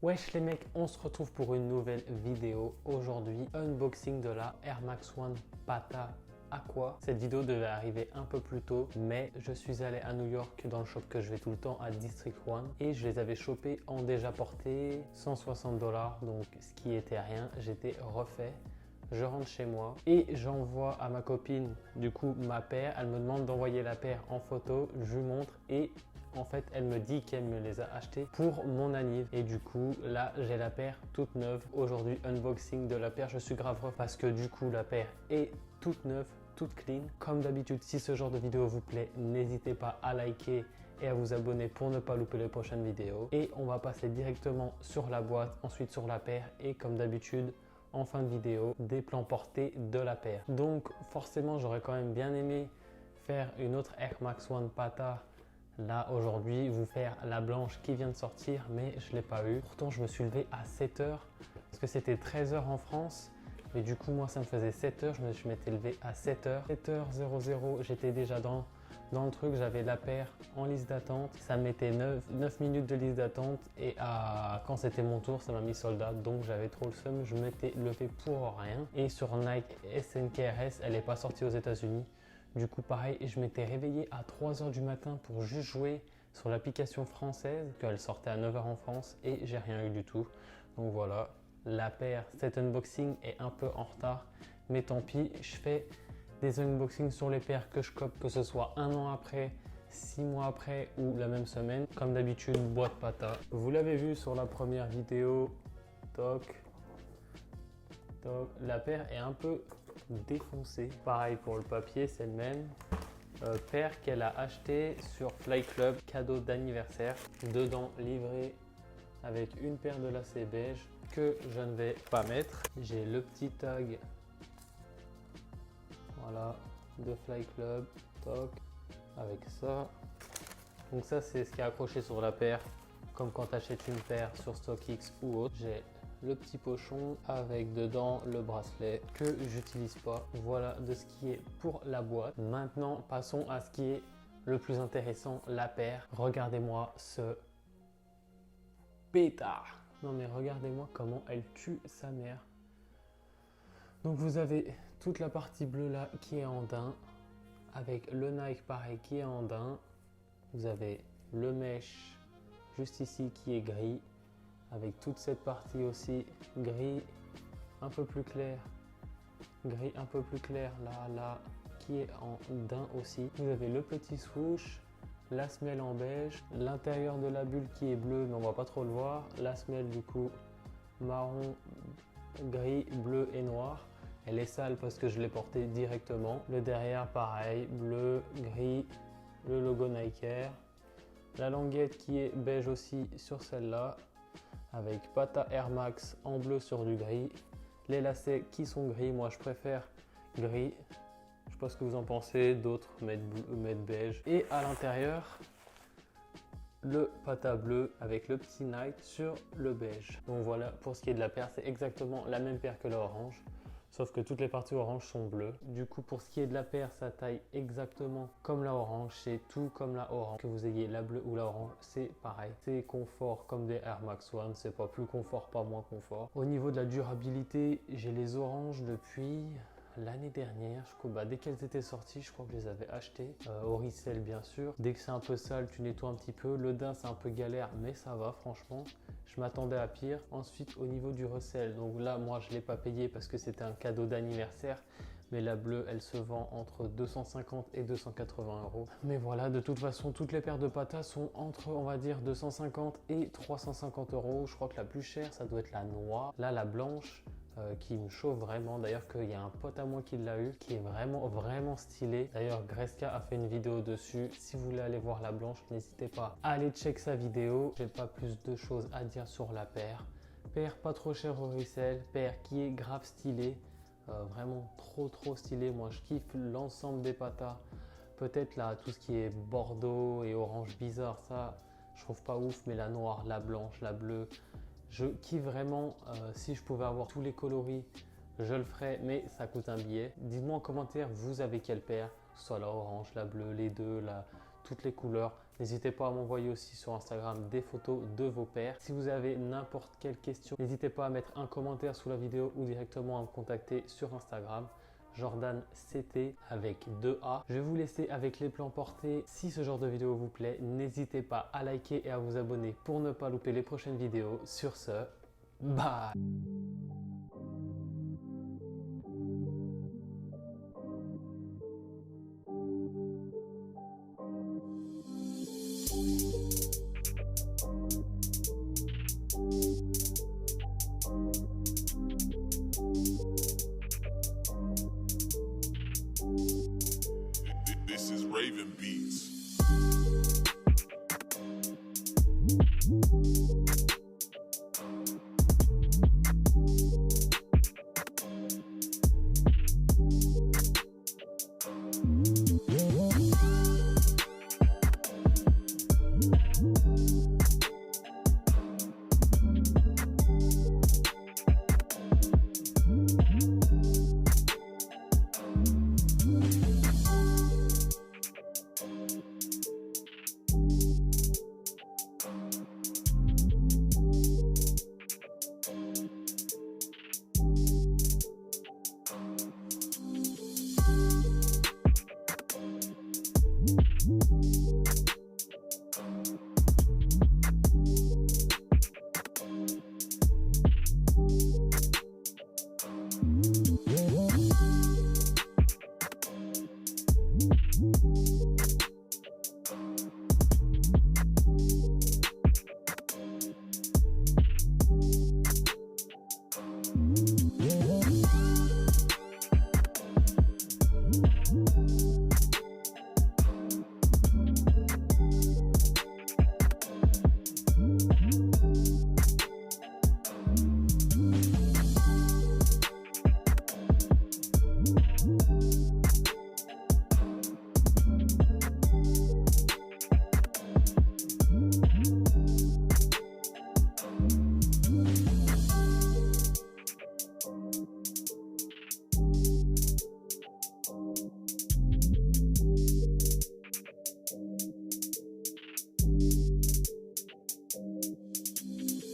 Wesh les mecs, on se retrouve pour une nouvelle vidéo. Aujourd'hui, unboxing de la Air Max One Pata Aqua. Cette vidéo devait arriver un peu plus tôt, mais je suis allé à New York dans le shop que je vais tout le temps à District One et je les avais chopés en déjà porté 160 $, donc ce qui était rien. J'étais refait. Je rentre chez moi et j'envoie à ma copine du coup ma paire. Elle me demande d'envoyer la paire en photo, je lui montre et en fait elle me dit qu'elle me les a achetés pour mon anniv. Et du coup là j'ai la paire toute neuve. Aujourd'hui unboxing de la paire, je suis grave heureux parce que du coup la paire est toute neuve, toute clean. Comme d'habitude, si ce genre de vidéo vous plaît, n'hésitez pas à liker et à vous abonner pour ne pas louper les prochaines vidéos. Et on va passer directement sur la boîte, ensuite sur la paire et comme d'habitude en fin de vidéo, des plans portés de la paire. Donc forcément, j'aurais quand même bien aimé faire une autre Air Max One Pata là aujourd'hui, vous faire la blanche qui vient de sortir, mais je ne l'ai pas eu. Pourtant, je me suis levé à 7 h parce que c'était 13 h en France. Mais du coup, moi, ça me faisait 7 h. Je m'étais levé à 7 h. 7h00, j'étais déjà dans le truc. J'avais la paire en liste d'attente. Ça me mettait 9 minutes de liste d'attente. Et quand c'était mon tour, ça m'a mis soldat. Donc, j'avais trop le seum. Je m'étais levé pour rien. Et sur Nike SNKRS, elle n'est pas sortie aux États-Unis. Du coup, pareil, je m'étais réveillé à 3 h du matin pour juste jouer sur l'application française. Elle sortait à 9 h en France et j'ai rien eu du tout. Donc voilà. La paire, cet unboxing est un peu en retard, mais tant pis, je fais des unboxings sur les paires que je cope, que ce soit un an après, 6 mois après ou la même semaine. Comme d'habitude, boîte Pata. Vous l'avez vu sur la première vidéo, toc, toc. La paire est un peu défoncée. Pareil pour le papier, c'est le même. Paire qu'elle a acheté sur Fly Club, cadeau d'anniversaire. Dedans, livré avec une paire de lacets beige que je ne vais pas mettre. J'ai le petit tag, voilà, de Fly Club, toc, avec ça. Donc ça, c'est ce qui est accroché sur la paire, comme quand tu achètes une paire sur StockX ou autre. J'ai le petit pochon avec dedans le bracelet que j'utilise pas. Voilà de ce qui est pour la boîte. Maintenant, passons à ce qui est le plus intéressant, la paire. Regardez-moi ce pétard. Non mais regardez-moi comment elle tue sa mère. Donc vous avez toute la partie bleue là qui est en daim, avec le Nike pareil qui est en daim. Vous avez le mesh juste ici qui est gris, avec toute cette partie aussi gris un peu plus clair, gris un peu plus clair là qui est en daim aussi. Vous avez le petit swoosh, la semelle en beige, l'intérieur de la bulle qui est bleu mais on va pas trop le voir, la semelle du coup marron, gris, bleu et noir. Elle est sale parce que je l'ai portée directement. Le derrière pareil, bleu, gris, le logo Nike Air. La languette qui est beige aussi sur celle-là, avec Pata Air Max en bleu sur du gris. Les lacets qui sont gris, moi je préfère gris. Je sais pas ce que vous en pensez, d'autres mettent beige. Et à l'intérieur, le Pata bleu avec le petit Nike sur le beige. Donc voilà, pour ce qui est de la paire, c'est exactement la même paire que la orange, sauf que toutes les parties orange sont bleues. Du coup, pour ce qui est de la paire, ça taille exactement comme la orange, c'est tout comme la orange. Que vous ayez la bleue ou la orange, c'est pareil. C'est confort comme des Air Max One, c'est pas plus confort, pas moins confort. Au niveau de la durabilité, j'ai les oranges depuis l'année dernière, dès qu'elles étaient sorties, je crois que je les avais achetées. Au resell bien sûr. Dès que c'est un peu sale, tu nettoies un petit peu. Le daim, c'est un peu galère, mais ça va franchement. Je m'attendais à pire. Ensuite, au niveau du resell, donc là, moi, je ne l'ai pas payé parce que c'était un cadeau d'anniversaire. Mais la bleue, elle se vend entre 250 et 280 €. Mais voilà, de toute façon, toutes les paires de Pata sont entre, on va dire, 250 et 350 €. Je crois que la plus chère, ça doit être la noire. Là, la blanche, qui me chauffe vraiment. D'ailleurs, qu'il y a un pote à moi qui l'a eu, qui est vraiment stylé. D'ailleurs, Greska a fait une vidéo dessus. Si vous voulez aller voir la blanche, n'hésitez pas à aller check sa vidéo. J'ai pas plus de choses à dire sur la paire. Paire pas trop chère au resell, paire qui est grave stylée. Vraiment trop stylé. Moi, je kiffe l'ensemble des Patas. Peut-être là, tout ce qui est bordeaux et orange bizarre, ça, je trouve pas ouf. Mais la noire, la blanche, la bleue, je kiffe vraiment. Si je pouvais avoir tous les coloris, je le ferais, mais ça coûte un billet. Dites-moi en commentaire, vous avez quelle paire, soit la orange, la bleue, les deux, toutes les couleurs. N'hésitez pas à m'envoyer aussi sur Instagram des photos de vos paires. Si vous avez n'importe quelle question, n'hésitez pas à mettre un commentaire sous la vidéo ou directement à me contacter sur Instagram. Jordan CT avec 2A. Je vais vous laisser avec les plans portés. Si ce genre de vidéo vous plaît, n'hésitez pas à liker et à vous abonner pour ne pas louper les prochaines vidéos. Sur ce, bye! This is Raven Beats.